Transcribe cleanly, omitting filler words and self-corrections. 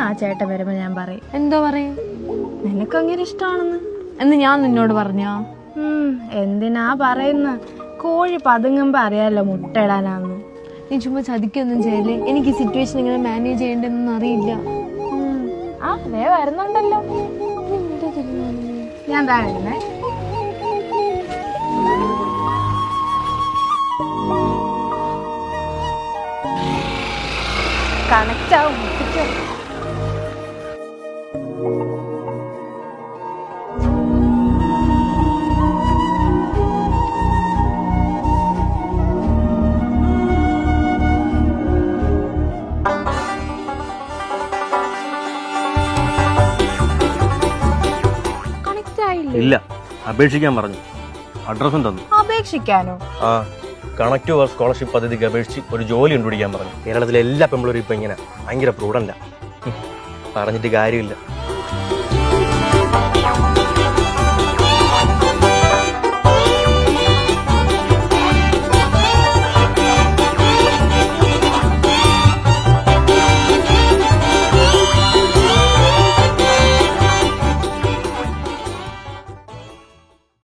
ആ ചേട്ടൻ വരുമ്പോ ഞാൻ പറയും. എന്തോ പറയും? നിനക്ക് അങ്ങനെ ഇഷ്ടമാണെന്ന്. എന്ന് ഞാൻ നിന്നോട് പറഞ്ഞാ? എന്തിനാ പറയുന്ന? കോഴി പതുങ്ങുമ്പോ അറിയാലോ മുട്ടയിടാനാന്ന്. നീ ചുമ്മാ ചതിക്കൊന്നും ചെയ്യല്ലേ. എനിക്ക് ഈ സിറ്റുവേഷൻ എങ്ങനെ മാനേജ് ചെയ്യേണ്ടതെന്നൊന്നും അറിയില്ല. ദേ വരുന്നുണ്ടല്ലോ. ഞാൻ താ വരുന്നേ. കണക്റ്റ് ആവും. ഇല്ല, അപേക്ഷിക്കാൻ പറഞ്ഞു. അഡ്രസ്സും തന്നു. അപേക്ഷിക്കാനോ? ആ, കണക്ട് ടു സ്കോളർഷിപ്പ് പദ്ധതിക്ക് അപേക്ഷിച്ച് ഒരു ജോലി കണ്ടുപിടിക്കാൻ പറഞ്ഞു. കേരളത്തിലെ എല്ലാ പെമ്പിളരും ഇപ്പൊ ഇങ്ങനെ ഭയങ്കര പ്രൂഡന്റാ. പറഞ്ഞിട്ട് കാര്യമില്ല.